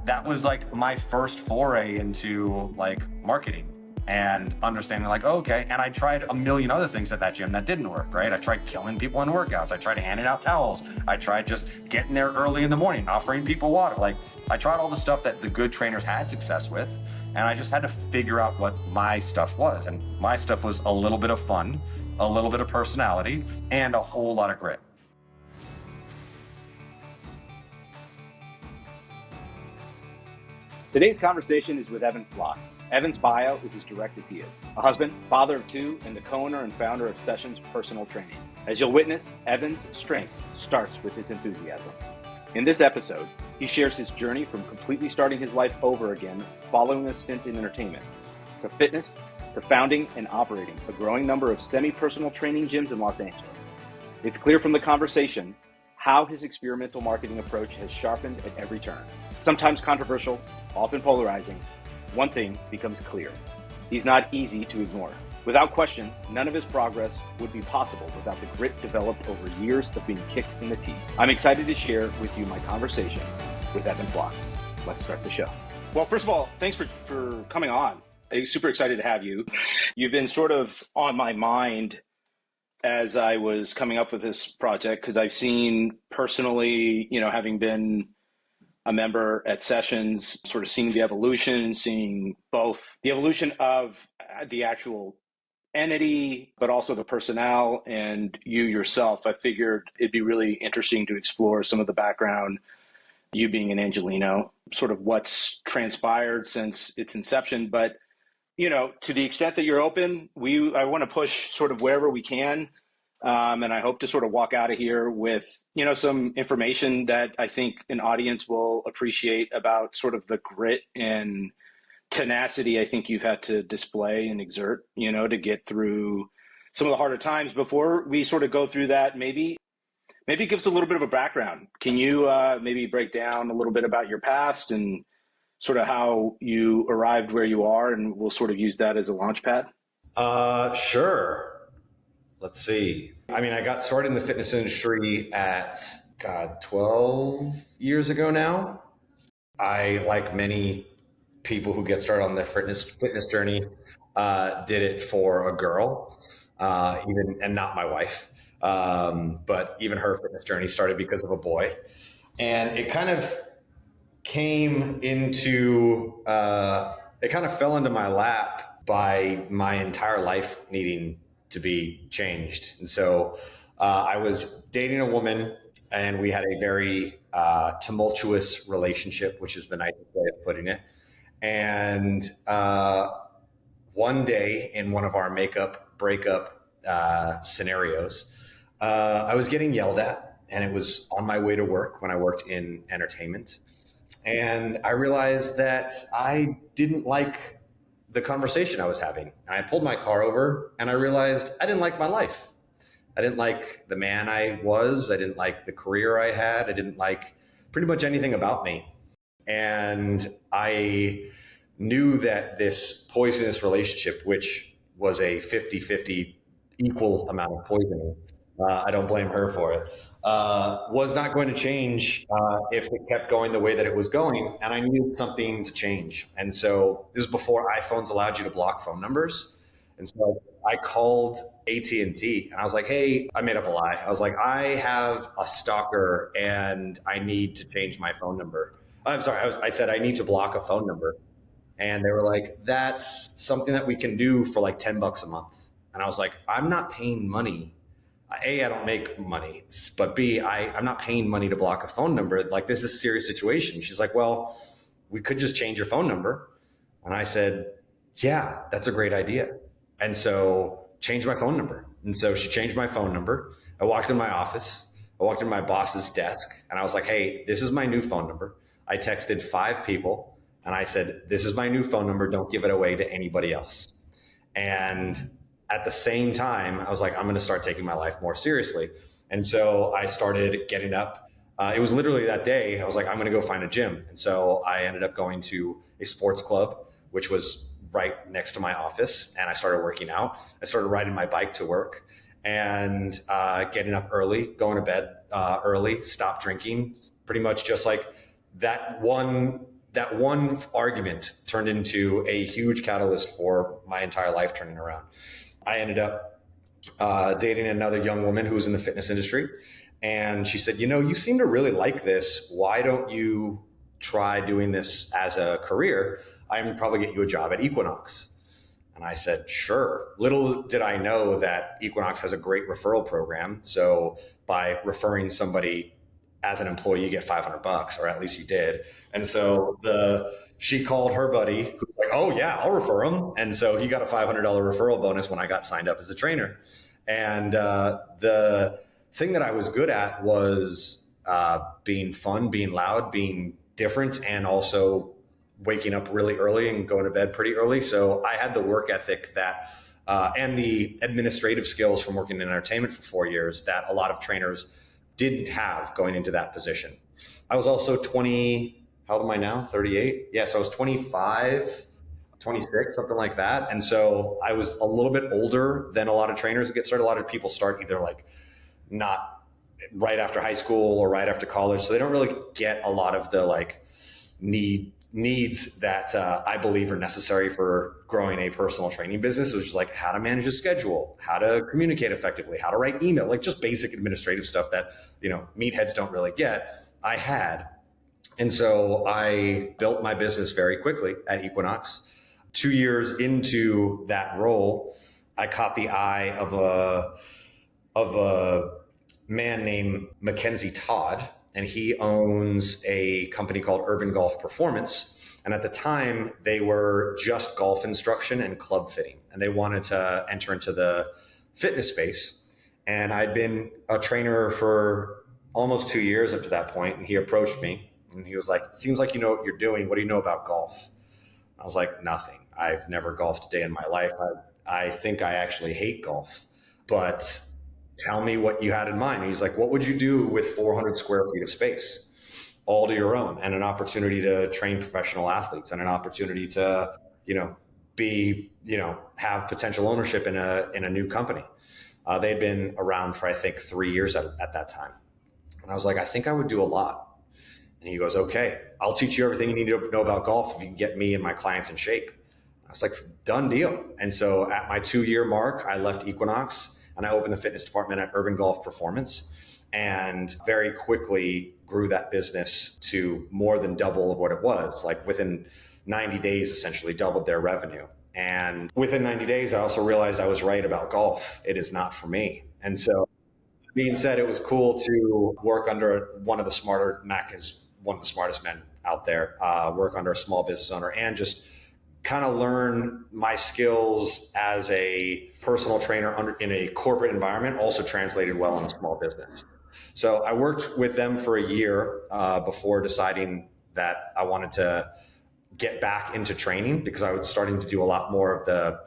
that was like my first foray into like marketing and understanding like, okay. And I tried a million other things at that gym that didn't work, right? I tried killing people in workouts. I tried handing out towels. I tried just getting there early in the morning, offering people water. Like I tried all the stuff that the good trainers had success with. And I just had to figure out what my stuff was. And my stuff was a little bit of fun, a little bit of personality, and a whole lot of grit. Today's conversation is with Evan Flock. Evan's bio is as direct as he is. A husband, father of two, and the co-owner and founder of Sessions Personal Training. As you'll witness, Evan's strength starts with his enthusiasm. In this episode, he shares his journey from completely starting his life over again following a stint in entertainment, to fitness, to founding and operating a growing number of semi-personal training gyms in Los Angeles. It's clear from the conversation how his experimental marketing approach has sharpened at every turn. Sometimes controversial, often polarizing, one thing becomes clear. He's not easy to ignore. Without question, none of his progress would be possible without the grit developed over years of being kicked in the teeth. I'm excited to share with you my conversation with Evan Flock. Let's start the show. Well, first of all, thanks for coming on. I'm super excited to have you. You've been sort of on my mind as I was coming up with this project because I've seen personally, having been a member at Sessions, sort of seeing the evolution, seeing both the evolution of the actual entity, but also the personnel and you yourself. I figured it'd be really interesting to explore some of the background, you being an Angelino, sort of what's transpired since its inception. But, to the extent that you're open, I want to push sort of wherever we can. And I hope to sort of walk out of here with, some information that I think an audience will appreciate about sort of the grit and tenacity I think you've had to display and exert, to get through some of the harder times. Before we sort of go through that, maybe give us a little bit of a background. Can you maybe break down a little bit about your past and sort of how you arrived where you are, and we'll sort of use that as a launch pad? Sure. Let's see. I mean, I got started in the fitness industry at, 12 years ago now. I, like many people who get started on their fitness journey, did it for a girl, and not my wife. But even her fitness journey started because of a boy. And it kind of came into, it kind of fell into my lap by my entire life needing to be changed. And so I was dating a woman and we had a very tumultuous relationship, which is the nicest way of putting it. And one day in one of our breakup scenarios, I was getting yelled at, and it was on my way to work when I worked in entertainment. And I realized that I didn't like the conversation I was having. And I pulled my car over and I realized I didn't like my life. I didn't like the man I was. I didn't like the career I had. I didn't like pretty much anything about me. And I knew that this poisonous relationship, which was a 50-50 equal amount of poisoning, I don't blame her for it, was not going to change if it kept going the way that it was going. And I needed something to change. And so this was before iPhones allowed you to block phone numbers. And so I called AT&T and I was like, hey, I made up a lie. I was like, I have a stalker and I need to change my phone number. I'm sorry. I said, I need to block a phone number. And they were like, that's something that we can do for like $10 a month. And I was like, I'm not paying money. A, I don't make money, but B, I'm not paying money to block a phone number. Like, this is a serious situation. She's like, well, we could just change your phone number. And I said, yeah, that's a great idea. And so changed my phone number. And so she changed my phone number. I walked in my office. I walked in my boss's desk and I was like, hey, this is my new phone number. I texted 5 people and I said, this is my new phone number. Don't give it away to anybody else. And at the same time, I was like, I'm going to start taking my life more seriously. And so I started getting up. It was literally that day. I was like, I'm going to go find a gym. And so I ended up going to a sports club, which was right next to my office. And I started working out. I started riding my bike to work and getting up early, going to bed early, stop drinking, pretty much just like that one that one argument turned into a huge catalyst for my entire life turning around. I ended up dating another young woman who was in the fitness industry. And she said, you seem to really like this. Why don't you try doing this as a career? I can probably get you a job at Equinox. And I said, sure. Little did I know that Equinox has a great referral program. So by referring somebody as an employee, you get $500, or at least you did. And so she called her buddy who's like, oh yeah, I'll refer him. And so he got a $500 referral bonus when I got signed up as a trainer. And the thing that I was good at was being fun, being loud, being different, and also waking up really early and going to bed pretty early. So I had the work ethic that and the administrative skills from working in entertainment for 4 years that a lot of trainers didn't have going into that position. I was also 20, how old am I now? 38? Yes, I was 25, 26, something like that. And so I was a little bit older than a lot of trainers get started. A lot of people start either like not right after high school or right after college. So they don't really get a lot of the like needs that I believe are necessary for growing a personal training business, which is like how to manage a schedule, how to communicate effectively, how to write email, like just basic administrative stuff that, meatheads don't really get. I had. And so I built my business very quickly at Equinox. 2 years into that role, I caught the eye of a man named Mackenzie Todd, and he owns a company called Urban Golf Performance. And at the time, they were just golf instruction and club fitting, and they wanted to enter into the fitness space. And I'd been a trainer for almost 2 years up to that point, and he approached me, and he was like, "It seems like you know what you're doing. What do you know about golf?" I was like, "Nothing. I've never golfed a day in my life. I think I actually hate golf, but tell me what you had in mind." And he's like, "What would you do with 400 square feet of space, all to your own, and an opportunity to train professional athletes, and an opportunity to, have potential ownership in a new company?" They'd been around for, I think, 3 years at that time. And I was like, "I think I would do a lot." And he goes, "Okay, I'll teach you everything you need to know about golf if you can get me and my clients in shape." I was like, "Done deal." And so at my 2-year mark, I left Equinox and I opened the fitness department at Urban Golf Performance, and very quickly grew that business to more than double of what it was. Like within 90 days, essentially doubled their revenue. And within 90 days, I also realized I was right about golf. It is not for me. And so being said, it was cool to work under Mac is one of the smartest men out there, work under a small business owner, and just kind of learn my skills as a personal trainer in a corporate environment also translated well in a small business. So I worked with them for a year before deciding that I wanted to get back into training, because I was starting to do a lot more of the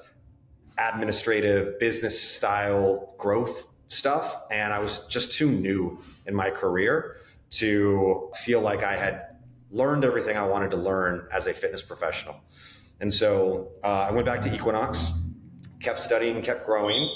administrative business style growth stuff. And I was just too new in my career to feel like I had learned everything I wanted to learn as a fitness professional. And so I went back to Equinox, kept studying, kept growing,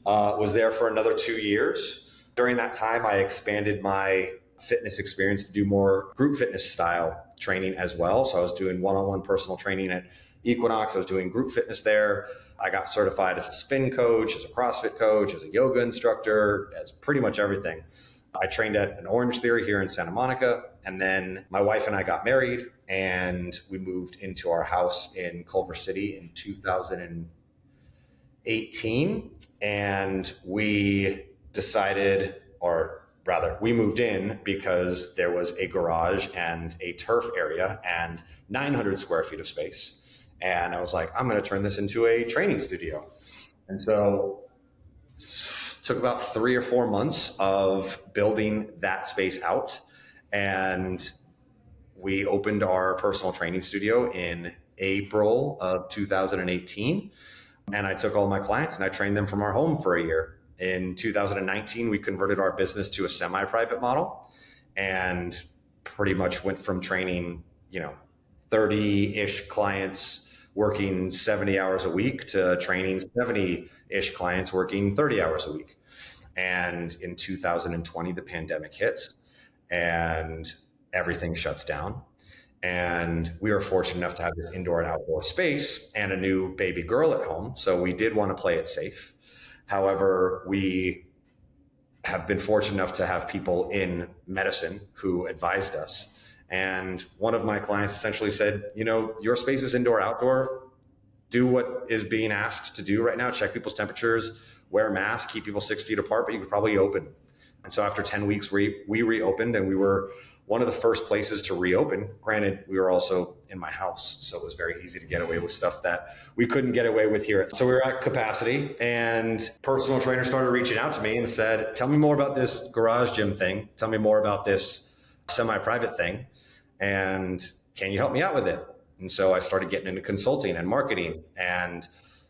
was there for another 2 years. During that time, I expanded my fitness experience to do more group fitness style training as well. So I was doing one-on-one personal training at Equinox. I was doing group fitness there. I got certified as a spin coach, as a CrossFit coach, as a yoga instructor, as pretty much everything. I trained at an Orange Theory here in Santa Monica. And then my wife and I got married, and we moved into our house in Culver City in 2018. And we decided, or rather, we moved in because there was a garage and a turf area and 900 square feet of space. And I was like, I'm going to turn this into a training studio. And so it took about 3 or 4 months of building that space out. And we opened our personal training studio in April of 2018. And I took all my clients and I trained them from our home for a year. In 2019, we converted our business to a semi-private model and pretty much went from training, 30-ish clients working 70 hours a week to training 70-ish clients working 30 hours a week. And in 2020, the pandemic hits and everything shuts down. And we were fortunate enough to have this indoor and outdoor space and a new baby girl at home. So we did want to play it safe. However, we have been fortunate enough to have people in medicine who advised us. And one of my clients essentially said, your space is indoor, outdoor. Do what is being asked to do right now. Check people's temperatures, wear masks, keep people 6 feet apart, but you could probably open. And so after 10 weeks, we reopened, and we were one of the first places to reopen. Granted, we were also in my house, so it was very easy to get away with stuff that we couldn't get away with here. So we were at capacity, and personal trainers started reaching out to me and said, tell me more about this garage gym thing. Tell me more about this semi-private thing. And can you help me out with it? And so I started getting into consulting and marketing and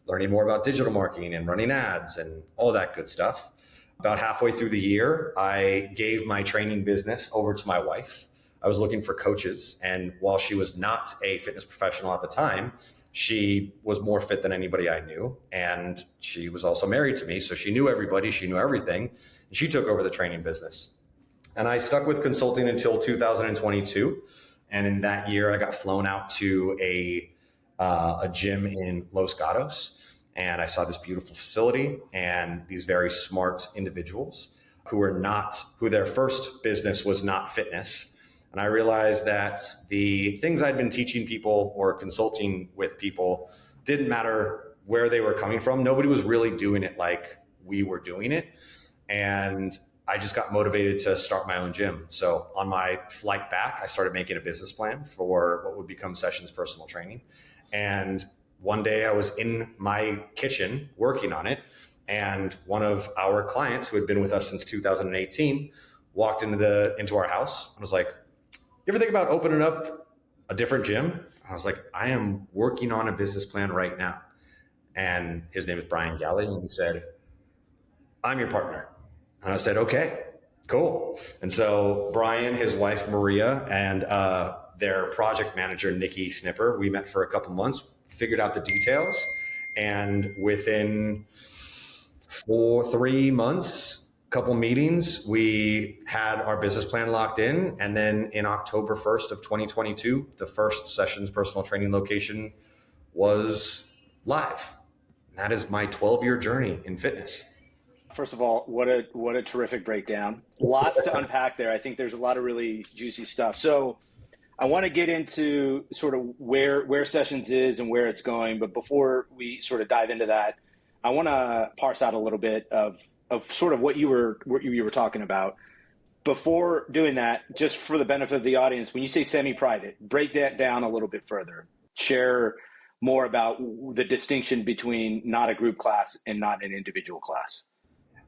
learning more about digital marketing and running ads and all that good stuff. About halfway through the year, I gave my training business over to my wife. I was looking for coaches. And while she was not a fitness professional at the time, she was more fit than anybody I knew. And she was also married to me. So she knew everybody. She knew everything. And she took over the training business. And I stuck with consulting until 2022. And in that year, I got flown out to a gym in Los Gatos. And I saw this beautiful facility and these very smart individuals who their first business was not fitness. And I realized that the things I'd been teaching people or consulting with people didn't matter where they were coming from. Nobody was really doing it like we were doing it. And I just got motivated to start my own gym. So on my flight back, I started making a business plan for what would become Sessions Personal Training. And one day I was in my kitchen working on it, and one of our clients who had been with us since 2018 walked into our house and was like, you ever think about opening up a different gym? I was like, I am working on a business plan right now. And his name is Brian Galley. And he said, I'm your partner. And I said, okay, cool. And so Brian, his wife, Maria, and their project manager, Nikki Snipper, we met for a couple months, figured out the details. And within 3 months, couple meetings, we had our business plan locked in. And then in October 1st of 2022, the first Sessions Personal Training location was live. And that is my 12-year journey in fitness. First of all, what a terrific breakdown. Lots to unpack there. I think there's a lot of really juicy stuff. So I want to get into sort of where Sessions is and where it's going. But before we sort of dive into that, I want to parse out a little bit of sort of what you were talking about. Before doing that, just for the benefit of the audience, when you say semi-private, break that down a little bit further. Share more about the distinction between not a group class and not an individual class.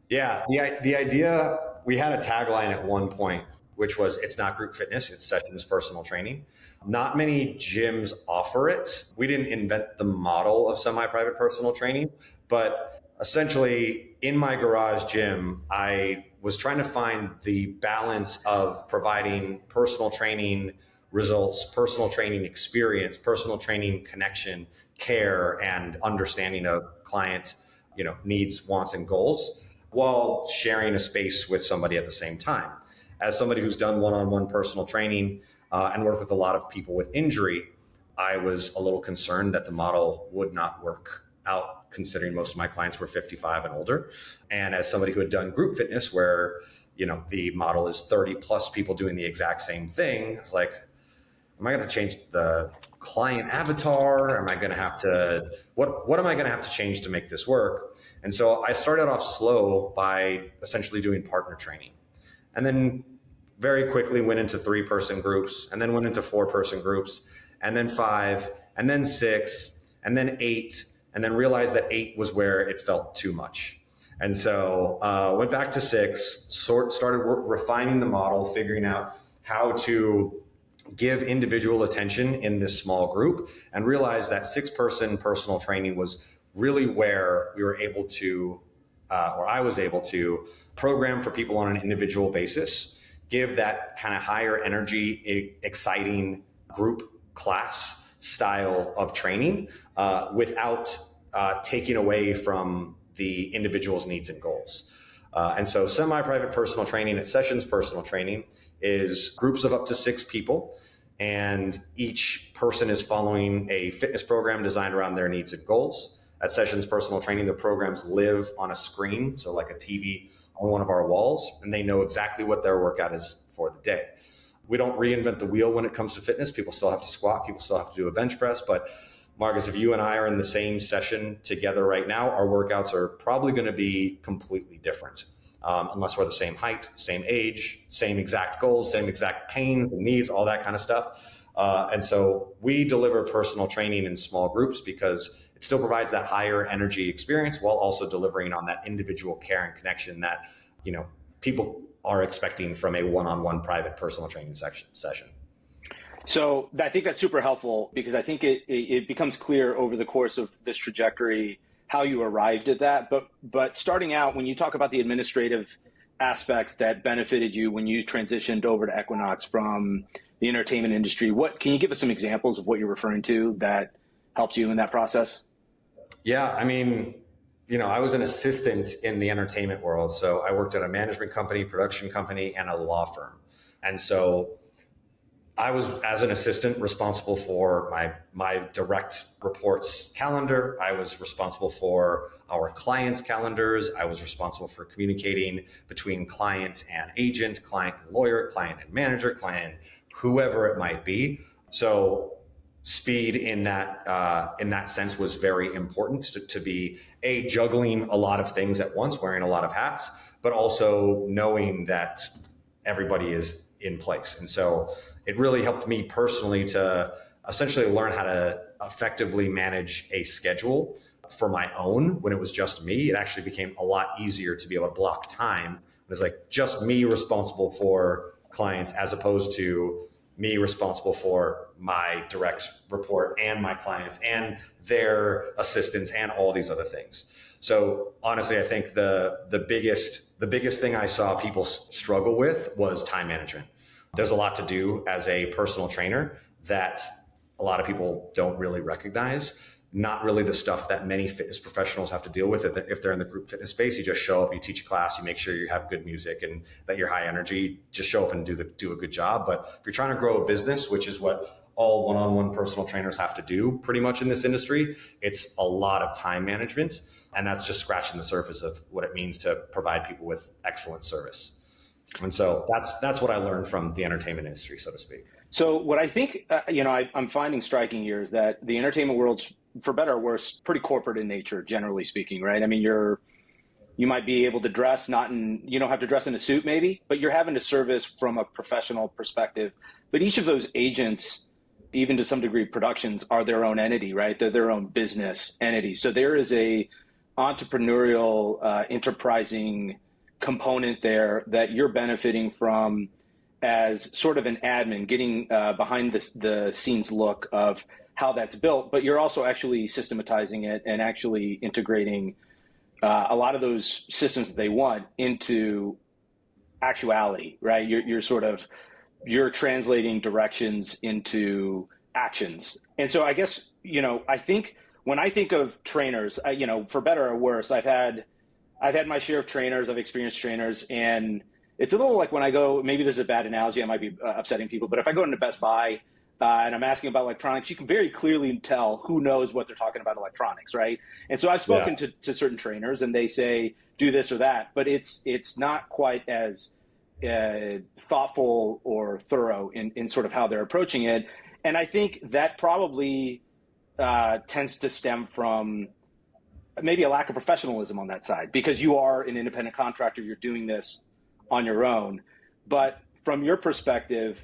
Yeah, the idea, we had a tagline at one point, which was, it's not group fitness, it's Sessions Personal Training. Not many gyms offer it. We didn't invent the model of semi-private personal training, but essentially in my garage gym, I was trying to find the balance of providing personal training results, personal training experience, personal training connection, care, and understanding of client, needs, wants, and goals, while sharing a space with somebody at the same time. As somebody who's done one-on-one personal training and worked with a lot of people with injury, I was a little concerned that the model would not work out, considering most of my clients were 55 and older. And as somebody who had done group fitness where, the model is 30 plus people doing the exact same thing, I was like, am I going to change the client avatar? Am I going to have to, what am I going to have to change to make this work? And so I started off slow by essentially doing partner training, and then very quickly went into 3-person groups, and then went into 4-person groups, and then 5, and then 6, and then 8, and then realized that 8 was where it felt too much. And so went back to 6, started refining the model, figuring out how to give individual attention in this small group, and realized that 6-person personal training was really where we were able to, or I was able to program for people on an individual basis, give that kind of higher energy, exciting group class style of training without taking away from the individual's needs and goals. And so semi-private personal training at Sessions Personal Training is groups of up to 6 people. and each person is following a fitness program designed around their needs and goals. At Sessions Personal Training, the programs live on a screen, so like a TV on one of our walls, and they know exactly what their workout is for the day. We don't reinvent the wheel when it comes to fitness. People still have to squat, people still have to do a bench press, but Marcus, if you and I are in the same session together right now, our workouts are probably going to be completely different. Unless we're the same height, same age, same exact goals, same exact pains and needs, all that kind of stuff. And so we deliver personal training in small groups because it still provides that higher energy experience while also delivering on that individual care and connection that, people are expecting from a one-on-one private personal training session. So I think that's super helpful because I think it becomes clear over the course of this trajectory how you arrived at that. But starting out, when you talk about the administrative aspects that benefited you when you transitioned over to Equinox from the entertainment industry, can you give us some examples of what you're referring to that helped you in that process? Yeah, I mean, I was an assistant in the entertainment world. So I worked at a management company, production company, and a law firm. And so I was, as an assistant, responsible for my direct reports calendar. I was responsible for our clients' calendars. I was responsible for communicating between client and agent, client and lawyer, client and manager, client, whoever it might be. So speed in that sense was very important to be juggling a lot of things at once, wearing a lot of hats, but also knowing that everybody is in place. And so it really helped me personally to essentially learn how to effectively manage a schedule for my own. When it was just me, it actually became a lot easier to be able to block time. It was like just me responsible for clients as opposed to me responsible for my direct report and my clients and their assistants and all these other things. So honestly, I think the biggest thing I saw people struggle with was time management. There's a lot to do as a personal trainer that a lot of people don't really recognize. Not really the stuff that many fitness professionals have to deal with. If they're in the group fitness space, you just show up, you teach a class, you make sure you have good music and that you're high energy, just show up and do a good job. But if you're trying to grow a business, which is what all one-on-one personal trainers have to do pretty much in this industry, it's a lot of time management. And that's just scratching the surface of what it means to provide people with excellent service. And so that's what I learned from the entertainment industry, so to speak. So what I think, I'm finding striking here is that the entertainment world's, for better or worse, pretty corporate in nature, generally speaking, right? I mean, you might be able to dress, you don't have to dress in a suit maybe, but you're having to service from a professional perspective. But each of those agents, even to some degree productions, are their own entity, right? They're their own business entity. So there is a entrepreneurial, enterprising component there that you're benefiting from as sort of an admin, getting behind the scenes look of how that's built, but you're also actually systematizing it and actually integrating a lot of those systems that they want into actuality, right? You're translating directions into actions. And so I guess, I think when I think of trainers, for better or worse, I've had my share of trainers, I've experienced trainers, and it's a little like when I go, maybe this is a bad analogy, I might be upsetting people, but if I go into Best Buy and I'm asking about electronics, you can very clearly tell who knows what they're talking about electronics, right? And so I've spoken to certain trainers and they say, do this or that, but it's not quite as thoughtful or thorough in sort of how they're approaching it. And I think that probably tends to stem from maybe a lack of professionalism on that side, because you are an independent contractor, you're doing this on your own. But from your perspective,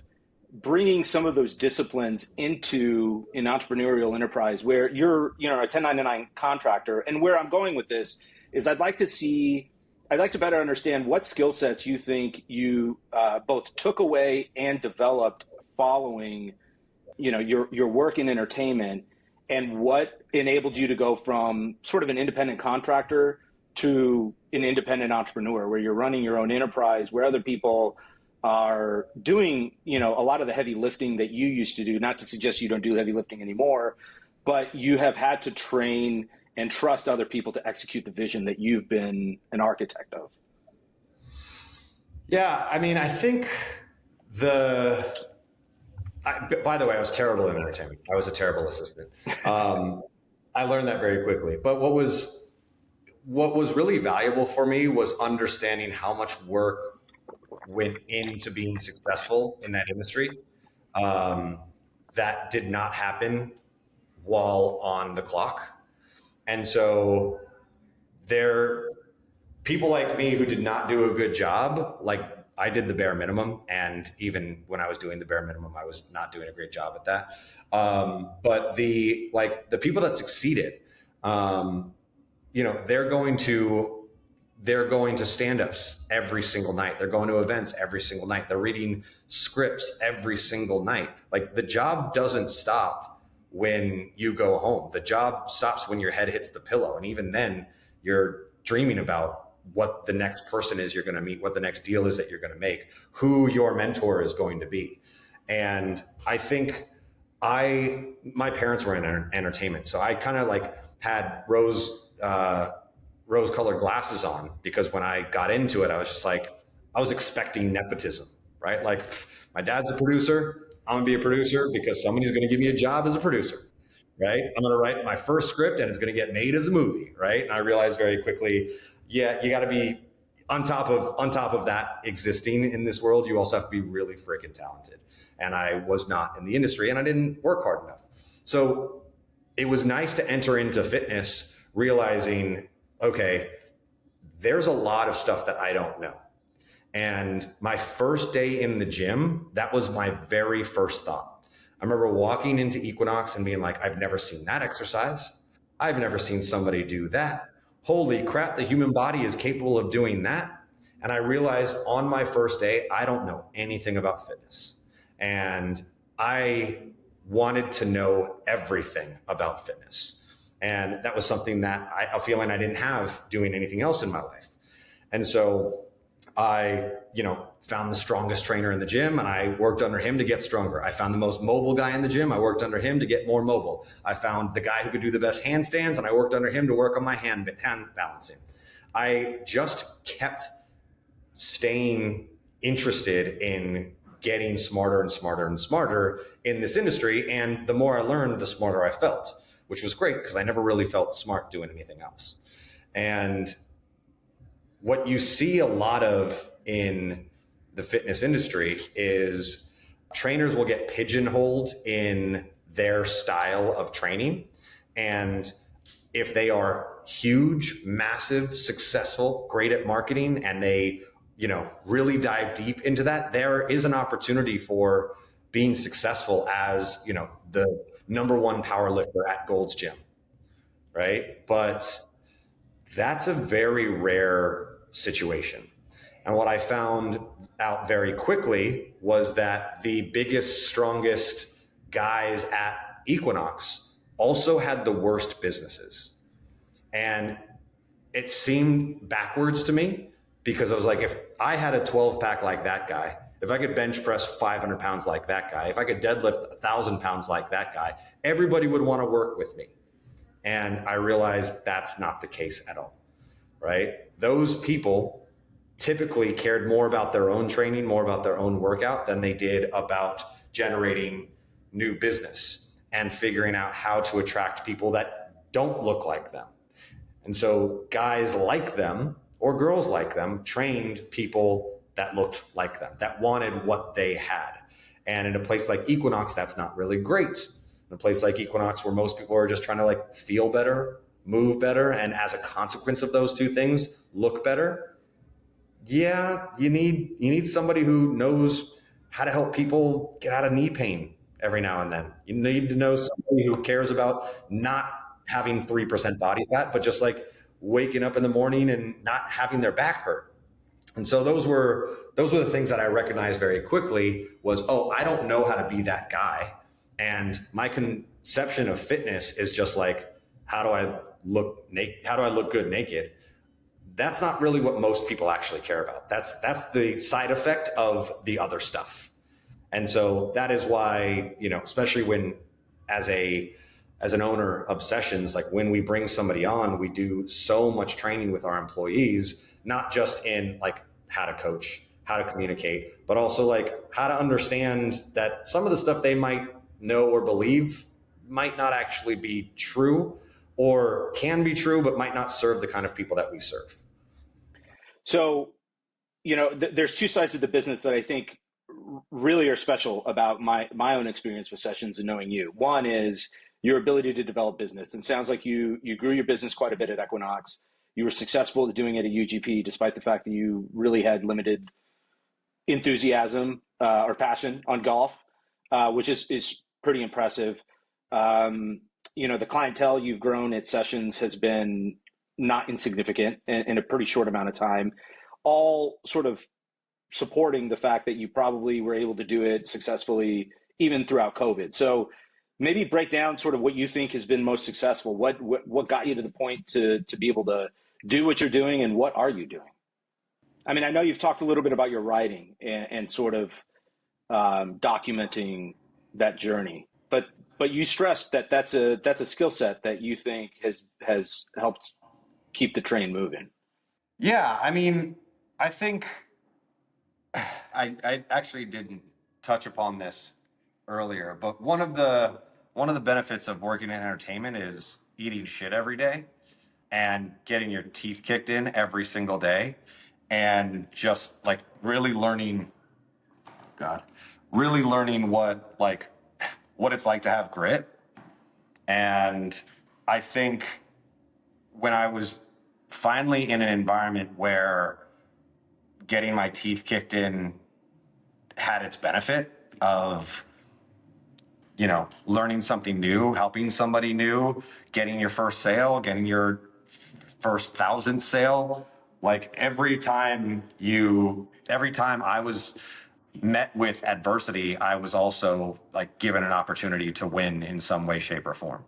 bringing some of those disciplines into an entrepreneurial enterprise where you're, a 1099 contractor, and where I'm going with this is I'd like to better understand what skill sets you think you both took away and developed following, your work in entertainment, and what enabled you to go from sort of an independent contractor to an independent entrepreneur, where you're running your own enterprise, where other people are doing, a lot of the heavy lifting that you used to do. Not to suggest you don't do heavy lifting anymore, but you have had to train and trust other people to execute the vision that you've been an architect of. Yeah, I mean, I think By the way, I was terrible in entertainment. I was a terrible assistant. I learned that very quickly. But what was really valuable for me was understanding how much work went into being successful in that industry. Um, that did not happen while on the clock. And so there, people like me who did not do a good job, like I did the bare minimum. And even when I was doing the bare minimum, I was not doing a great job at that. But the people that succeeded, um, they're going to stand-ups every single night. They're going to events every single night. They're reading scripts every single night. Like, the job doesn't stop when you go home. The job stops when your head hits the pillow. And even then, you're dreaming about what the next person is you're going to meet, what the next deal is that you're going to make, who your mentor is going to be. And I think my parents were in entertainment. So I kind of like had rose-colored glasses on, because when I got into it, I was just like, I was expecting nepotism, right? Like, my dad's a producer. I'm gonna be a producer because somebody's gonna give me a job as a producer, right? I'm gonna write my first script and it's gonna get made as a movie, right? And I realized very quickly, yeah, you got to be on top of that existing in this world. You also have to be really freaking talented. And I was not in the industry, and I didn't work hard enough. So it was nice to enter into fitness realizing, okay, there's a lot of stuff that I don't know. And my first day in the gym, that was my very first thought. I remember walking into Equinox and being like, I've never seen that exercise. I've never seen somebody do that. Holy crap, the human body is capable of doing that. And I realized on my first day, I don't know anything about fitness. And I wanted to know everything about fitness. And that was something that a feeling I didn't have doing anything else in my life. And so I, found the strongest trainer in the gym and I worked under him to get stronger. I found the most mobile guy in the gym. I worked under him to get more mobile. I found the guy who could do the best handstands and I worked under him to work on my hand balancing. I just kept staying interested in getting smarter and smarter and smarter in this industry. And the more I learned, the smarter I felt, which was great because I never really felt smart doing anything else. And what you see a lot of in the fitness industry is trainers will get pigeonholed in their style of training. And if they are huge, massive, successful, great at marketing, and they, really dive deep into that, there is an opportunity for being successful as, the number one power lifter at Gold's Gym, right? But that's a very rare situation. And what I found out very quickly was that the biggest, strongest guys at Equinox also had the worst businesses. And it seemed backwards to me because I was like, if I had a 12 pack like that guy, if I could bench press 500 pounds like that guy, if I could deadlift 1,000 pounds like that guy, everybody would want to work with me. And I realized that's not the case at all, right? Those people typically cared more about their own training, more about their own workout than they did about generating new business and figuring out how to attract people that don't look like them. And so guys like them or girls like them trained people that looked like them, that wanted what they had. And in a place like Equinox, that's not really great. In a place like Equinox, where most people are just trying to feel better, move better, and as a consequence of those two things, look better. Yeah, you need somebody who knows how to help people get out of knee pain every now and then. You need to know somebody who cares about not having 3% body fat, but just waking up in the morning and not having their back hurt. And so those were the things that I recognized very quickly was, I don't know how to be that guy. And my conception of fitness is just how do I look good naked? That's not really what most people actually care about. That's the side effect of the other stuff. And so that is why, especially when as an owner of sessions, when we bring somebody on, we do so much training with our employees, not just in how to coach, how to communicate, but also like how to understand that some of the stuff they might know or believe might not actually be true, or can be true, but might not serve the kind of people that we serve. So, there's two sides of the business that I think really are special about my own experience with sessions and knowing you. One is your ability to develop business. And it sounds like you grew your business quite a bit at Equinox. You were successful at doing it at UGP, despite the fact that you really had limited enthusiasm or passion on golf, which is pretty impressive. The clientele you've grown at Sessions has been not insignificant in a pretty short amount of time, all sort of supporting the fact that you probably were able to do it successfully even throughout COVID. So maybe break down sort of what you think has been most successful. What got you to the point to be able to do what you're doing, and what are you doing? I mean, I know you've talked a little bit about your writing and sort of documenting that journey, but you stressed that that's a skill set that you think has helped keep the train moving. Yeah, I mean, I think I actually didn't touch upon this earlier, but one of the benefits of working in entertainment is eating shit every day and getting your teeth kicked in every single day, and just like really learning what it's like to have grit. And I think when I was finally in an environment where getting my teeth kicked in had its benefit of, learning something new, helping somebody new, getting your first sale, getting your first 1,000th sale. Like every time I was met with adversity, I was also like given an opportunity to win in some way, shape, or form.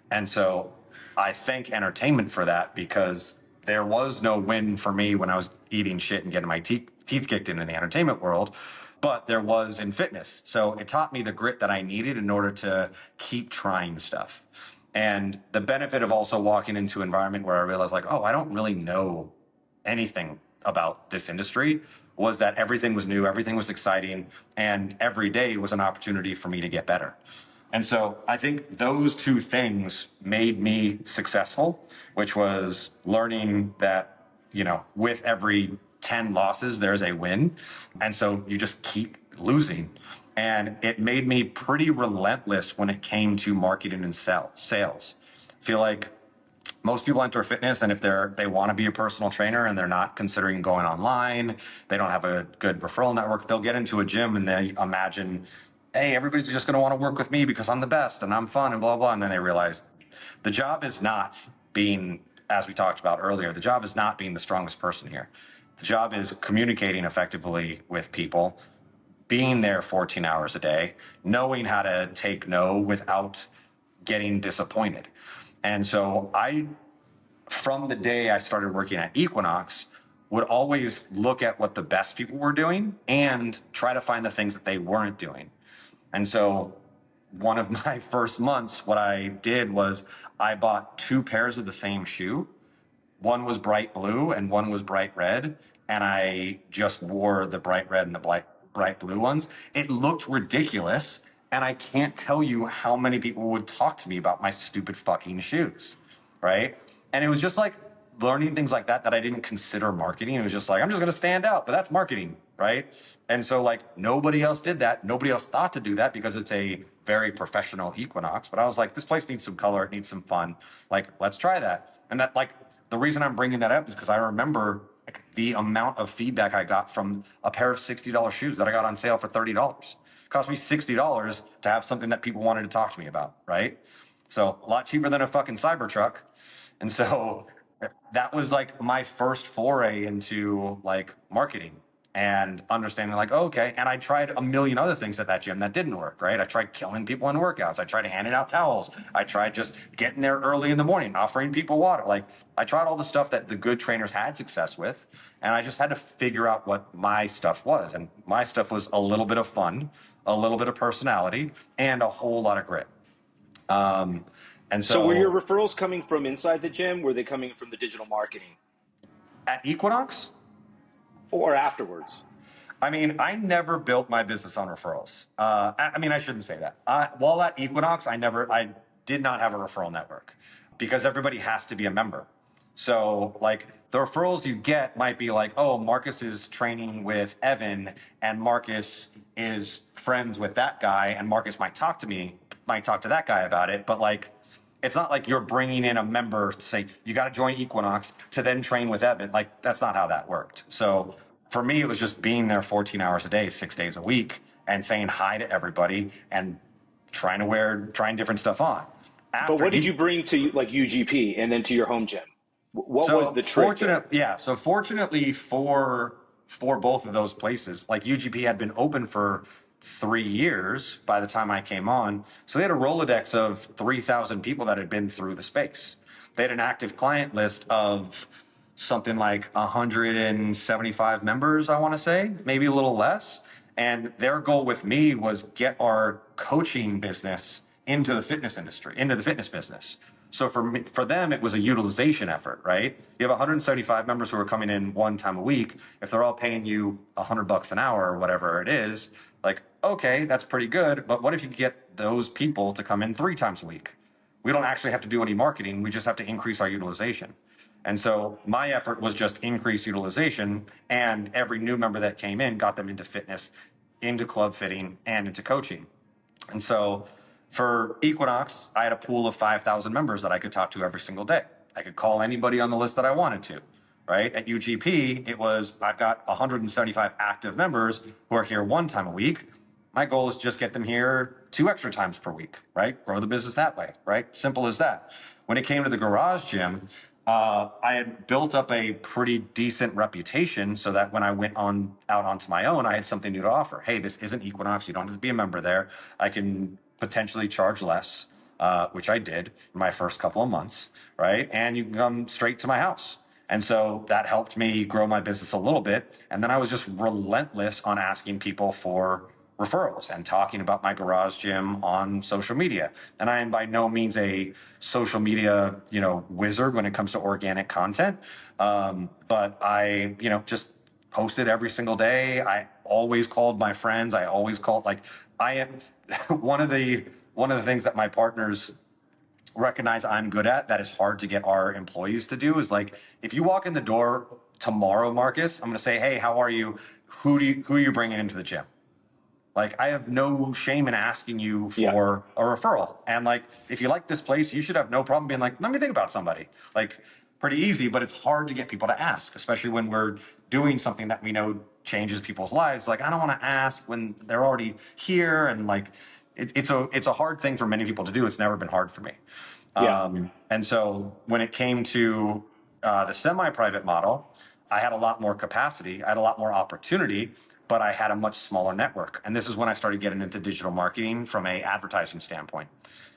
And so I thank entertainment for that, because there was no win for me when I was eating shit and getting my teeth kicked in the entertainment world, but there was in fitness. So it taught me the grit that I needed in order to keep trying stuff. And the benefit of also walking into an environment where I realized like, oh, I don't really know anything about this industry, was that everything was new, everything was exciting, and every day was an opportunity for me to get better. And so I think those two things made me successful, which was learning that, with every 10 losses, there's a win. And so you just keep losing. And it made me pretty relentless when it came to marketing and sales. I feel like most people enter fitness, and if they want to be a personal trainer and they're not considering going online, they don't have a good referral network, they'll get into a gym and they imagine, hey, everybody's just going to want to work with me because I'm the best and I'm fun and blah, blah. And then they realize the job is not being, as we talked about earlier, the job is not being the strongest person here. The job is communicating effectively with people, being there 14 hours a day, knowing how to take no without getting disappointed. And so from the day I started working at Equinox, would always look at what the best people were doing and try to find the things that they weren't doing. And so one of my first months, what I did was I bought 2 pairs of the same shoe. One was bright blue and one was bright red. And I just wore the bright red and the bright blue ones. It looked ridiculous. And I can't tell you how many people would talk to me about my stupid fucking shoes, right? And it was just like learning things like that I didn't consider marketing. It was just like, I'm just going to stand out, but that's marketing, right? And so like nobody else did that. Nobody else thought to do that because it's a very professional Equinox. But I was like, this place needs some color. It needs some fun. Like, let's try that. And that, like, the reason I'm bringing that up is because I remember like, the amount of feedback I got from a pair of $60 shoes that I got on sale for $30. Cost me $60 to have something that people wanted to talk to me about, right? So a lot cheaper than a fucking Cybertruck. And so that was like my first foray into like marketing and understanding like, oh, okay. And I tried a million other things at that gym that didn't work, right? I tried killing people in workouts. I tried handing out towels. I tried just getting there early in the morning, offering people water. Like I tried all the stuff that the good trainers had success with. And I just had to figure out what my stuff was. And my stuff was a little bit of fun, a little bit of personality, and a whole lot of grit. And so were your referrals coming from inside the gym? Were they coming from the digital marketing? At Equinox? Or afterwards? I mean, I never built my business on referrals. I mean, I shouldn't say that. While at Equinox, I did not have a referral network because everybody has to be a member. So like the referrals you get might be like, oh, Marcus is training with Evan and Marcus is friends with that guy and Marcus might talk to that guy about it. But like, it's not like you're bringing in a member to say, you got to join Equinox to then train with Evan. Like that's not how that worked. So for me, it was just being there 14 hours a day, 6 days a week and saying hi to everybody and trying different stuff on. But what did you bring to like UGP and then to your home gym? What was the trick? So fortunately for both of those places, like UGP had been open for 3 years by the time I came on. So they had a Rolodex of 3,000 people that had been through the space. They had an active client list of something like 175 members, I want to say, maybe a little less. And their goal with me was get our coaching business into the fitness industry, into the fitness business. So for them, it was a utilization effort, right? You have 175 members who are coming in one time a week. If they're all paying you $100 an hour or whatever it is, like, okay, that's pretty good. But what if you get those people to come in 3 times a week? We don't actually have to do any marketing. We just have to increase our utilization. And so my effort was just increase utilization, and every new member that came in got them into fitness, into club fitting, and into coaching. And so for Equinox, I had a pool of 5,000 members that I could talk to every single day. I could call anybody on the list that I wanted to, right? At UGP, I've got 175 active members who are here 1 time a week. My goal is just get them here 2 extra times per week, right? Grow the business that way, right? Simple as that. When it came to the garage gym, I had built up a pretty decent reputation so that when I went out onto my own, I had something new to offer. Hey, this isn't Equinox. You don't have to be a member there. I can potentially charge less, which I did in my first couple of months, right? And you can come straight to my house. And so that helped me grow my business a little bit. And then I was just relentless on asking people for referrals and talking about my garage gym on social media. And I am by no means a social media, wizard when it comes to organic content. But I, just posted every single day. I always called my friends. I always called, like, I am one of the things that my partners recognize I'm good at that is hard to get our employees to do is like, if you walk in the door tomorrow, Marcus, I'm going to say, hey, how are you? Who are you bringing into the gym? Like, I have no shame in asking you for a referral. And like, if you like this place, you should have no problem being like, let me think about somebody. Like, pretty easy, but it's hard to get people to ask, especially when we're doing something that we know changes people's lives. Like, I don't want to ask when they're already here. And like, it's a hard thing for many people to do. It's never been hard for me. And so when it came to the semi-private model, I had a lot more capacity. I had a lot more opportunity, but I had a much smaller network. And this is when I started getting into digital marketing from a advertising standpoint.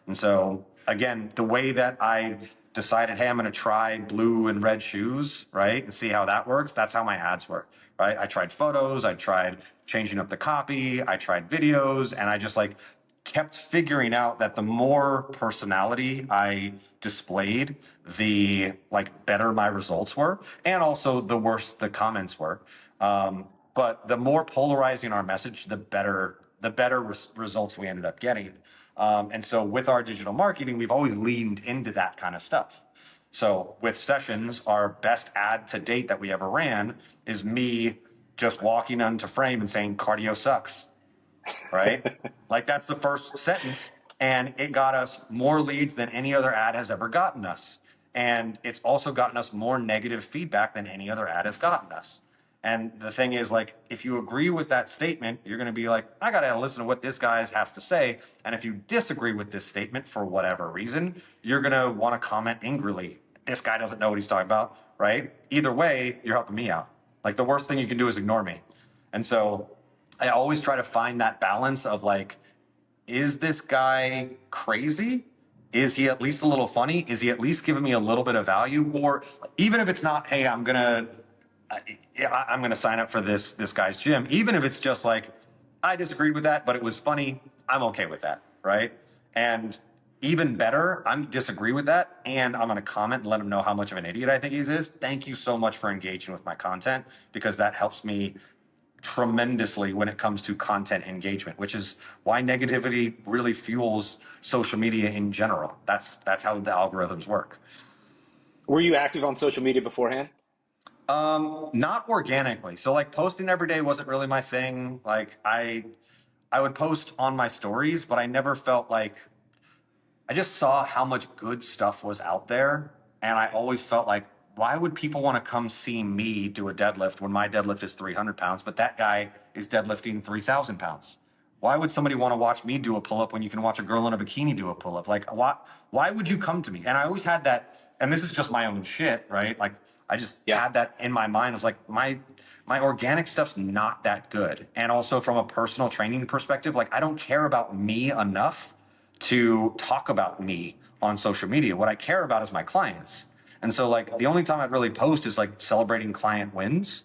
And so again, the way that I decided, hey, I'm going to try blue and red shoes, right? And see how that works. That's how my ads work, right? I tried photos. I tried changing up the copy. I tried videos, and I just like kept figuring out that the more personality I displayed, the like better my results were, and also the worse the comments were. But the more polarizing our message, the better results we ended up getting. And so with our digital marketing, we've always leaned into that kind of stuff. So with Sessions, our best ad to date that we ever ran is me just walking onto frame and saying cardio sucks, right? Like, that's the first sentence, and it got us more leads than any other ad has ever gotten us. And it's also gotten us more negative feedback than any other ad has gotten us. And the thing is, like, if you agree with that statement, you're going to be like, I got to listen to what this guy has to say. And if you disagree with this statement for whatever reason, you're going to want to comment angrily. This guy doesn't know what he's talking about, right? Either way, you're helping me out. Like, the worst thing you can do is ignore me. And so I always try to find that balance of like, is this guy crazy? Is he at least a little funny? Is he at least giving me a little bit of value? Or even if it's not, hey, I'm gonna sign up for this guy's gym. Even if it's just like, I disagreed with that, but it was funny, I'm okay with that, right? And even better, I disagree with that, and I'm gonna comment and let him know how much of an idiot I think he is. Thank you so much for engaging with my content, because that helps me tremendously when it comes to content engagement, which is why negativity really fuels social media in general. That's how the algorithms work. Were you active on social media beforehand? Not organically. So like posting every day wasn't really my thing. Like I would post on my stories, but I never felt like I just saw how much good stuff was out there. And I always felt like, why would people want to come see me do a deadlift when my deadlift is 300 pounds, but that guy is deadlifting 3,000 pounds? Why would somebody want to watch me do a pull up when you can watch a girl in a bikini do a pull up? Like, why would you come to me? And I always had that, and this is just my own shit, right? Like, I just had that in my mind. I was like, my organic stuff's not that good. And also from a personal training perspective, like, I don't care about me enough to talk about me on social media. What I care about is my clients. And so like the only time I'd really post is like celebrating client wins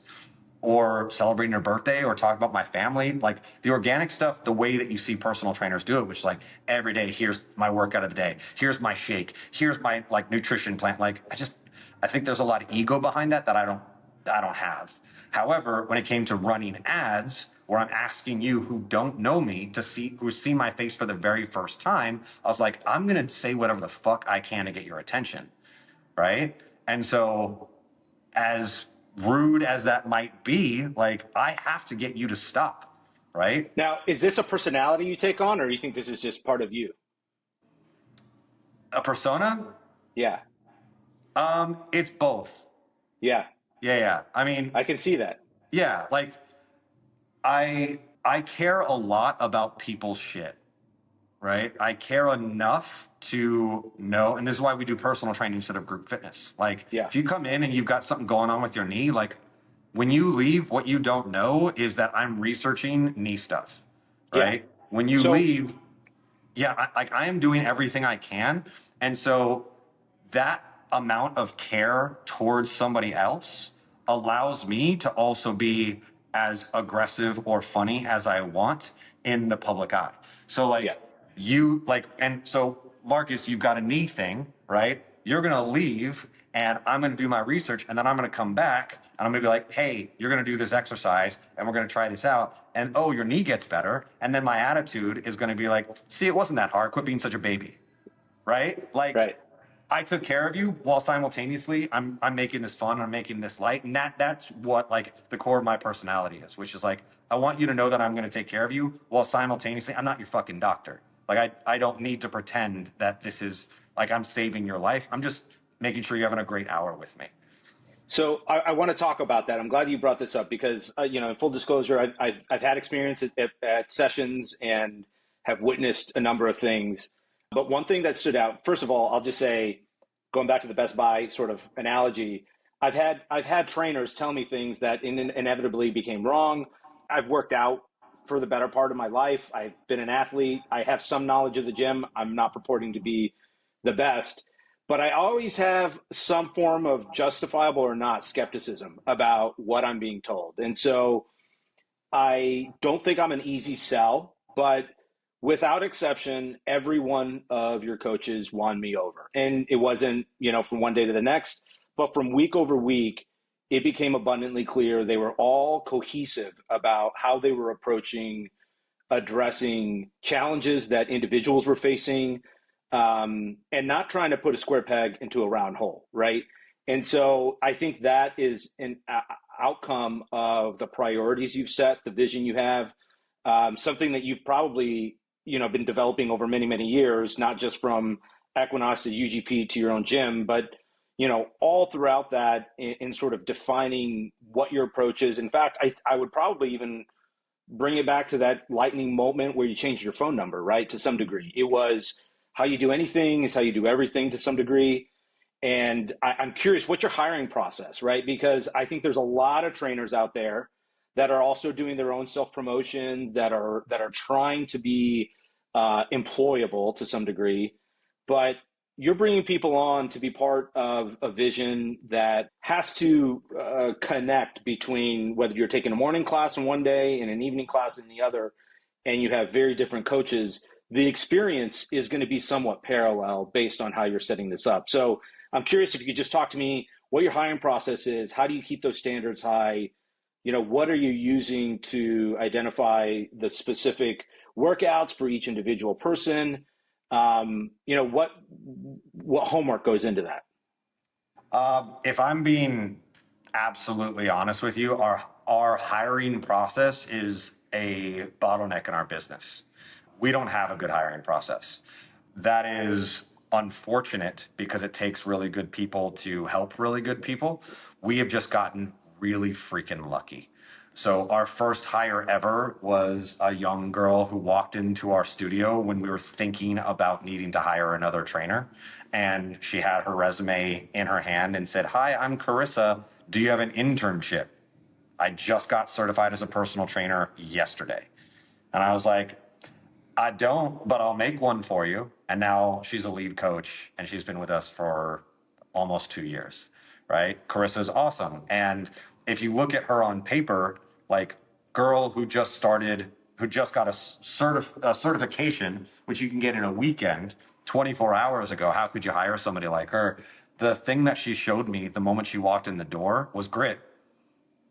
or celebrating their birthday or talk about my family. Like the organic stuff, the way that you see personal trainers do it, which is like every day, here's my workout of the day. Here's my shake. Here's my like nutrition plan. Like I think there's a lot of ego behind that I don't have. However, when it came to running ads, where I'm asking you who don't know me who see my face for the very first time, I was like, I'm going to say whatever the fuck I can to get your attention. Right. And so as rude as that might be, like I have to get you to stop. Right. Now, is this a personality you take on, or you think this is just part of you? A persona? Yeah. It's both. Yeah. Yeah. I mean, I can see that. Yeah. Like I care a lot about people's shit. Right. I care enough to know, and this is why we do personal training instead of group fitness. Like if you come in and you've got something going on with your knee, like when you leave, what you don't know is that I'm researching knee stuff. Right. Yeah. When you leave, I am doing everything I can. And so that amount of care towards somebody else allows me to also be as aggressive or funny as I want in the public eye. So and so Marcus, you've got a knee thing, right? You're going to leave and I'm going to do my research and then I'm going to come back and I'm going to be like, hey, you're going to do this exercise and we're going to try this out. And oh, your knee gets better. And then my attitude is going to be like, see, it wasn't that hard. Quit being such a baby. Right? I took care of you while simultaneously I'm making this fun, I'm making this light. And that's what like the core of my personality is, which is like, I want you to know that I'm going to take care of you while simultaneously I'm not your fucking doctor. Like I don't need to pretend that this is like I'm saving your life. I'm just making sure you're having a great hour with me. So I want to talk about that. I'm glad you brought this up because, in full disclosure, I've had experience at sessions and have witnessed a number of things. But one thing that stood out, first of all, I'll just say, going back to the Best Buy sort of analogy, I've had trainers tell me things that inevitably became wrong. I've worked out for the better part of my life. I've been an athlete. I have some knowledge of the gym. I'm not purporting to be the best, but I always have some form of justifiable or not skepticism about what I'm being told. And so I don't think I'm an easy sell, but without exception, every one of your coaches won me over. And it wasn't, from one day to the next, but from week over week, it became abundantly clear they were all cohesive about how they were addressing challenges that individuals were facing, and not trying to put a square peg into a round hole, right? And so I think that is an outcome of the priorities you've set, the vision you have, something that you've probably been developing over many, many years, not just from Equinox to UGP to your own gym, but all throughout that in sort of defining what your approach is. In fact, I would probably even bring it back to that lightning moment where you changed your phone number, right? To some degree, it was how you do anything is how you do everything to some degree. And I'm curious, what's your hiring process, right? Because I think there's a lot of trainers out there that are also doing their own self-promotion, that are trying to be employable to some degree, but you're bringing people on to be part of a vision that has to connect between whether you're taking a morning class in one day and an evening class in the other, and you have very different coaches. The experience is going to be somewhat parallel based on how you're setting this up. So I'm curious if you could just talk to me what your hiring process is. How do you keep those standards high? what are you using to identify the specific workouts for each individual person? What homework goes into that? If I'm being absolutely honest with you, our hiring process is a bottleneck in our business. We don't have a good hiring process. That is unfortunate because it takes really good people to help really good people. We have just gotten really freaking lucky. So our first hire ever was a young girl who walked into our studio when we were thinking about needing to hire another trainer. And she had her resume in her hand and said, "Hi, I'm Carissa. Do you have an internship? I just got certified as a personal trainer yesterday." And I was like, "I don't, but I'll make one for you." And now she's a lead coach and she's been with us for almost 2 years, right? Carissa's awesome. And if you look at her on paper, like girl who just started, who just got a certification, which you can get in a weekend, 24 hours ago, how could you hire somebody like her? The thing that she showed me the moment she walked in the door was grit.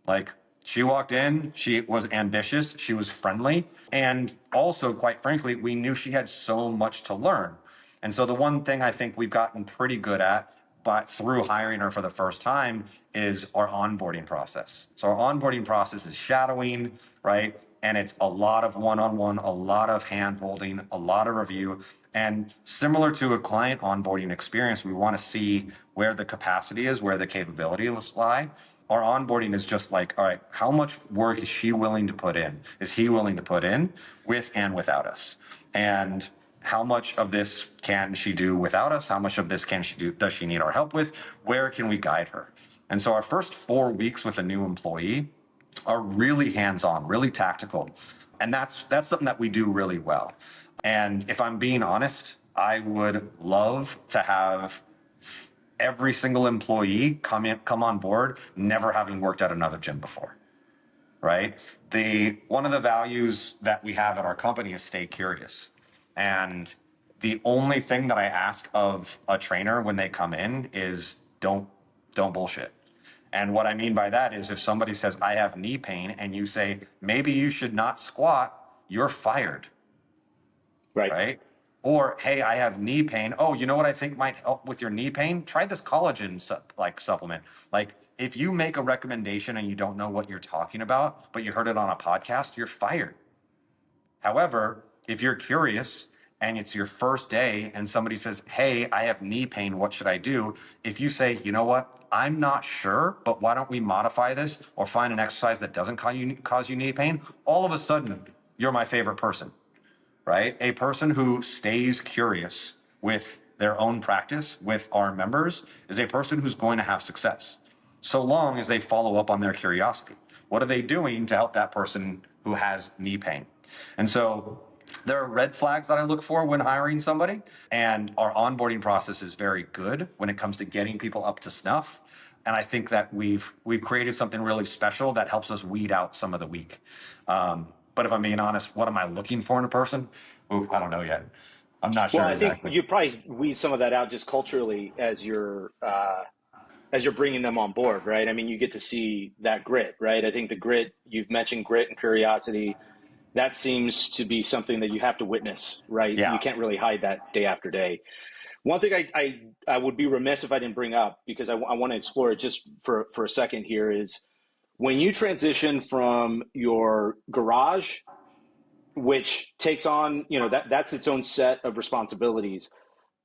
Like she walked in, she was ambitious, she was friendly, and also, quite frankly, we knew she had so much to learn. And so the one thing I think we've gotten pretty good at, but through hiring her for the first time, is our onboarding process. So our onboarding process is shadowing, right? And it's a lot of one-on-one, a lot of hand-holding, a lot of review. And similar to a client onboarding experience, we want to see where the capacity is, where the capabilities lie. Our onboarding is just like, all right, how much work is she willing to put in? Is he willing to put in with and without us? And how much of this can she do without us? How much of this can she do? Does she need our help with? Where can we guide her? And so our first 4 weeks with a new employee are really hands-on, really tactical. And that's something that we do really well. And if I'm being honest, I would love to have every single employee come on board never having worked at another gym before, right? One of the values that we have at our company is stay curious. And the only thing that I ask of a trainer when they come in is don't bullshit. And what I mean by that is if somebody says, "I have knee pain," and you say, "Maybe you should not squat," you're fired. Right? Or, "Hey, I have knee pain. Oh, you know what I think might help with your knee pain? Try this collagen supplement." Like if you make a recommendation and you don't know what you're talking about, but you heard it on a podcast, you're fired. However, if you're curious and it's your first day and somebody says, "Hey, I have knee pain. What should I do?" If you say, "You know what? I'm not sure, but why don't we modify this or find an exercise that doesn't cause you knee pain?" All of a sudden, you're my favorite person. Right? A person who stays curious with their own practice, with our members, is a person who's going to have success, so long as they follow up on their curiosity. What are they doing to help that person who has knee pain? And so there are red flags that I look for when hiring somebody, and our onboarding process is very good when it comes to getting people up to snuff. And I think that we've created something really special that helps us weed out some of the weak. But if I'm being honest, what am I looking for in a person? Ooh, I don't know yet. I'm not sure. Well, I exactly. think you probably weed some of that out just culturally as you're bringing them on board, right? I mean, you get to see that grit, right? I think the grit, you've mentioned grit and curiosity. That seems to be something that you have to witness, right? You Yeah. can't really hide that day after day. One thing I would be remiss if I didn't bring up, because I want to explore it just for a second here, is when you transition from your garage, which takes on, that's its own set of responsibilities.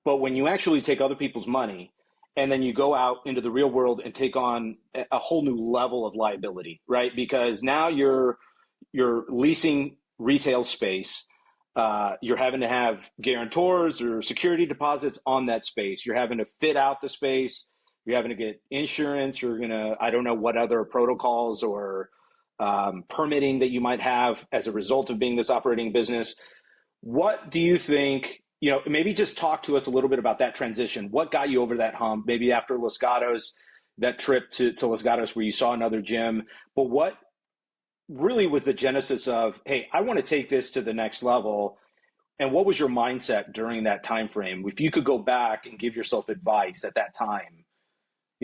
But when you actually take other people's money and then you go out into the real world and take on a whole new level of liability, right? Because now you're leasing retail space. You're having to have guarantors or security deposits on that space. You're having to fit out the space. You're having to get insurance. I don't know what other protocols or permitting that you might have as a result of being this operating business. What do you think, maybe just talk to us a little bit about that transition. What got you over that hump? Maybe after Los Gatos, that trip to Los Gatos where you saw another gym. But what really was the genesis of, hey, I want to take this to the next level? And what was your mindset during that time frame? If you could go back and give yourself advice at that time,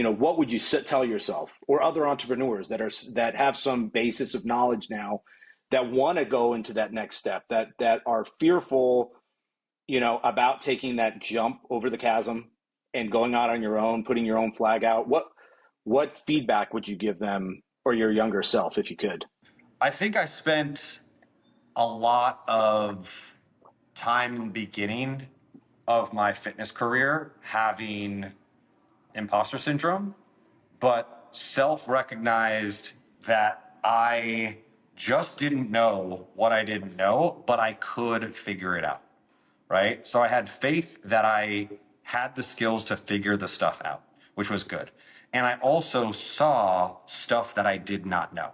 what would you tell yourself or other entrepreneurs that have some basis of knowledge now that want to go into that next step, that are fearful, about taking that jump over the chasm and going out on your own, putting your own flag out? What feedback would you give them or your younger self if you could? I think I spent a lot of time in the beginning of my fitness career having imposter syndrome, but self-recognized that I just didn't know what I didn't know, but I could figure it out, right? So I had faith that I had the skills to figure the stuff out, which was good. And I also saw stuff that I did not know.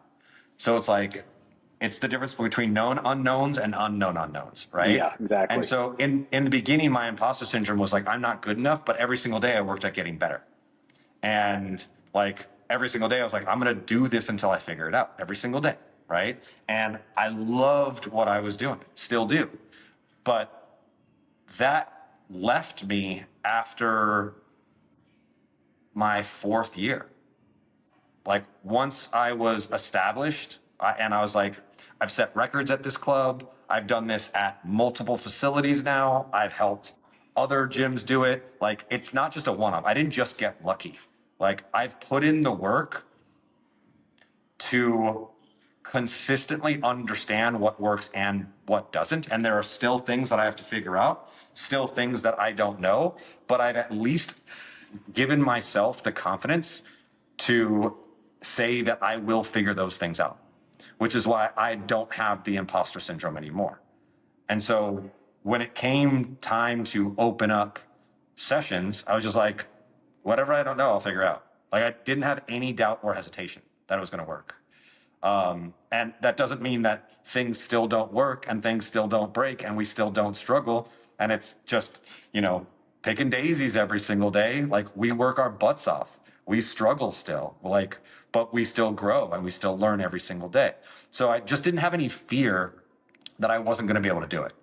So it's the difference between known unknowns and unknown unknowns, right? Yeah, exactly. And so in the beginning, my imposter syndrome was like, I'm not good enough, but every single day I worked at getting better. And like every single day I was like, I'm going to do this until I figure it out every single day, right? And I loved what I was doing, still do. But that left me after my 4th year. Like once I was established, and I was like, I've set records at this club. I've done this at multiple facilities now. I've helped other gyms do it. Like it's not just a one-off. I didn't just get lucky. Like I've put in the work to consistently understand what works and what doesn't. And there are still things that I have to figure out, still things that I don't know, but I've at least given myself the confidence to say that I will figure those things out, which is why I don't have the imposter syndrome anymore. And so when it came time to open up sessions, I was just like, whatever I don't know, I'll figure out. Like I didn't have any doubt or hesitation that it was going to work. And that doesn't mean that things still don't work and things still don't break and we still don't struggle. And it's just, picking daisies every single day. Like we work our butts off. We struggle still, but we still grow and we still learn every single day. So I just didn't have any fear that I wasn't going to be able to do it.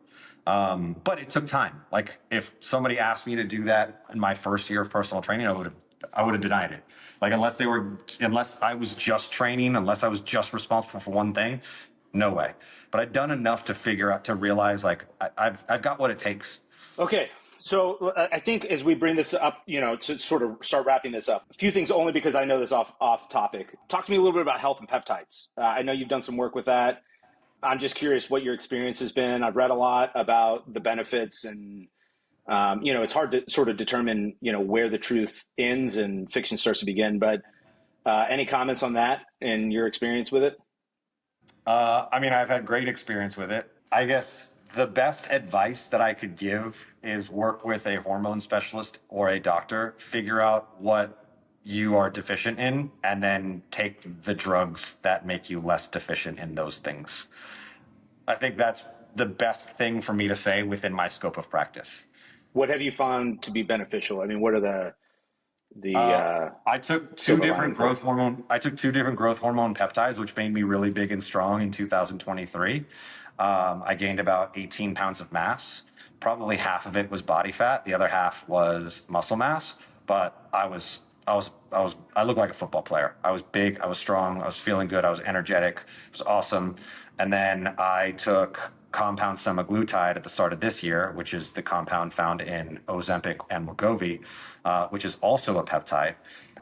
But it took time. Like if somebody asked me to do that in my first year of personal training, I would have denied it. Like unless I was just training, unless I was just responsible for one thing, no way. But I'd done enough to realize like I've got what it takes. Okay. So I think as we bring this up, to sort of start wrapping this up, a few things only because I know this off topic. Talk to me a little bit about health and peptides. I know you've done some work with that. I'm just curious what your experience has been. I've read a lot about the benefits and, it's hard to sort of determine, where the truth ends and fiction starts to begin. But any comments on that and your experience with it? I've had great experience with it. I guess the best advice that I could give is work with a hormone specialist or a doctor, figure out what you are deficient in, and then take the drugs that make you less deficient in those things. I think that's the best thing for me to say within my scope of practice. What have you found to be beneficial? I mean, what are I took two different growth hormone peptides, which made me really big and strong in 2023. I gained about 18 pounds of mass. Probably half of it was body fat. The other half was muscle mass. But I looked like a football player. I was big. I was strong. I was feeling good. I was energetic. It was awesome. And then I took compound semaglutide at the start of this year, which is the compound found in Ozempic and Wegovy, which is also a peptide,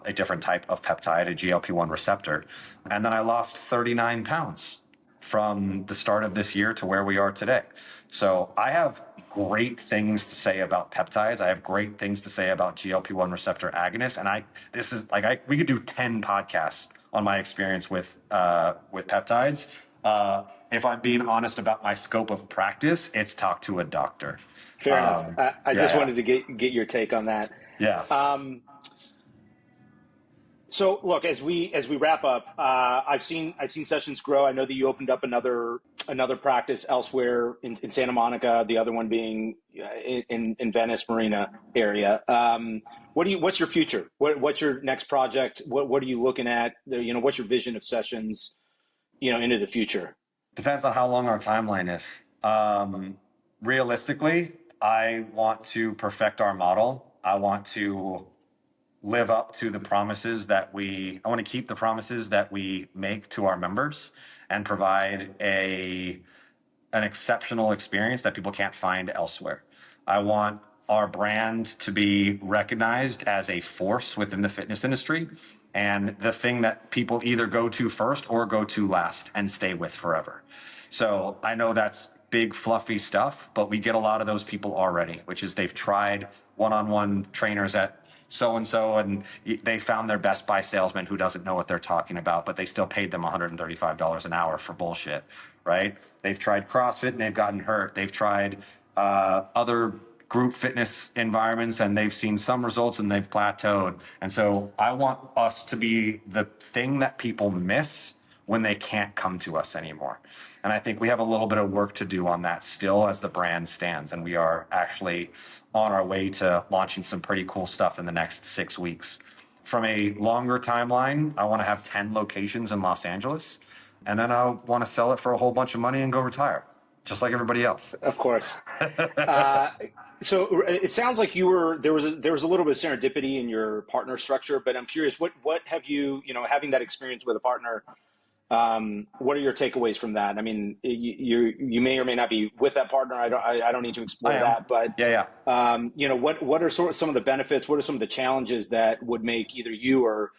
a different type of peptide, a GLP-1 receptor. And then I lost 39 pounds from the start of this year to where we are today. So I have great things to say about peptides. I have great things to say about GLP-1 receptor agonists. And we could do 10 podcasts on my experience with peptides. If I'm being honest about my scope of practice, it's talk to a doctor. Fair enough. I just wanted to get your take on that. Yeah. So look, as we wrap up, I've seen sessions grow. I know that you opened up another practice elsewhere in Santa Monica. The other one being in Venice Marina area. What's your future? What's your next project? What are you looking at? What's your vision of sessions? Into the future. Depends on how long our timeline is. Realistically, I want to perfect our model. I want to live up to the promises I want to keep the promises that we make to our members and provide an exceptional experience that people can't find elsewhere. I want our brand to be recognized as a force within the fitness industry and the thing that people either go to first or go to last and stay with forever. So I know that's big fluffy stuff, but we get a lot of those people already, which is they've tried one-on-one trainers at so-and-so and they found their Best Buy salesman who doesn't know what they're talking about, but they still paid them $135 an hour for bullshit, right? They've tried CrossFit and they've gotten hurt. They've tried other group fitness environments and they've seen some results and they've plateaued. And so I want us to be the thing that people miss when they can't come to us anymore. And I think we have a little bit of work to do on that still as the brand stands. And we are actually on our way to launching some pretty cool stuff in the next 6 weeks. From a longer timeline, I want to have 10 locations in Los Angeles. And then I want to sell it for a whole bunch of money and go retire, just like everybody else. Of course. So it sounds like there was a little bit of serendipity in your partner structure, but I'm curious, what have you having that experience with a partner, what are your takeaways from that? I mean, you may or may not be with that partner. I don't need to explore that, but what are some of the benefits? What are some of the challenges that would make either you or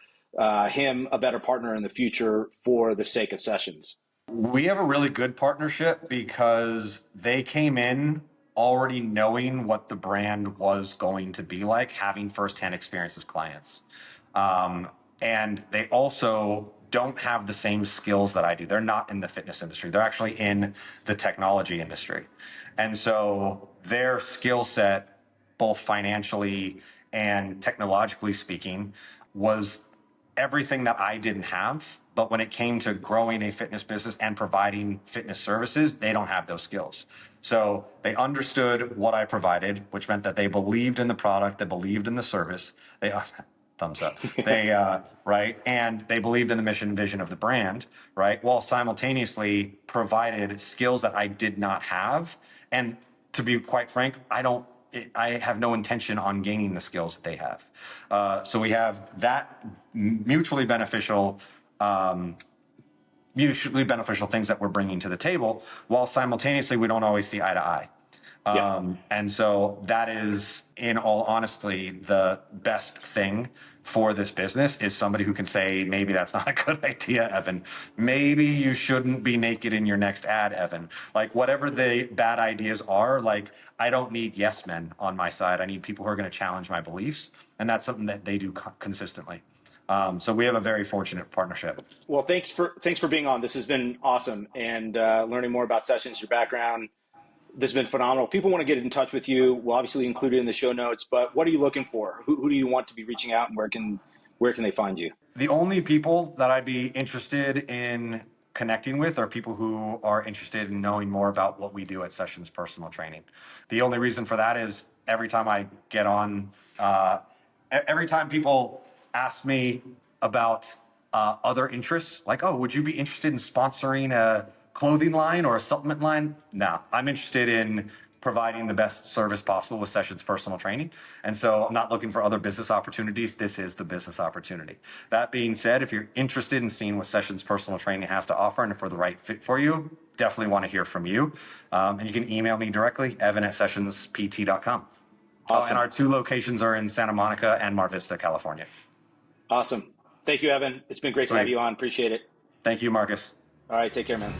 him a better partner in the future for the sake of sessions? We have a really good partnership because they came in already knowing what the brand was going to be like, having firsthand experience as clients. And they also don't have the same skills that I do. They're not in the fitness industry. They're actually in the technology industry. And so their skill set, both financially and technologically speaking, was everything that I didn't have. But when it came to growing a fitness business and providing fitness services, they don't have those skills. So they understood what I provided, which meant that they believed in the product, they believed in the service. They thumbs up. They right, and they believed in the mission and vision of the brand, right, while simultaneously provided skills that I did not have. And to be quite frank, I have no intention on gaining the skills that they have. So we have that mutually beneficial things that we're bringing to the table, while simultaneously we don't always see eye to eye. And so that is, in all honesty, the best thing for this business is somebody who can say, maybe that's not a good idea, Evan. Maybe you shouldn't be naked in your next ad, Evan. Like, whatever the bad ideas are, like, I don't need yes men on my side. I need people who are going to challenge my beliefs. And that's something that they do consistently. So we have a very fortunate partnership. Well, thanks for being on. This has been awesome, and learning more about Sessions, your background. This has been phenomenal. If people want to get in touch with you, we'll obviously include it in the show notes, but what are you looking for? Who do you want to be reaching out, and where can they find you? The only people that I'd be interested in connecting with are people who are interested in knowing more about what we do at Sessions Personal Training. The only reason for that is every time I get on, every time people ask me about other interests, like, oh, would you be interested in sponsoring a clothing line or a supplement line? No, I'm interested in providing the best service possible with Sessions Personal Training. And so I'm not looking for other business opportunities. This is the business opportunity. That being said, if you're interested in seeing what Sessions Personal Training has to offer and if we're the right fit for you, definitely want to hear from you. And you can email me directly, evan@sessionspt.com. Awesome. And our 2 locations are in Santa Monica and Mar Vista, California. Awesome. Thank you, Evan. It's been great to have you on. Appreciate it. Thank you, Marcus. All right. Take care, man.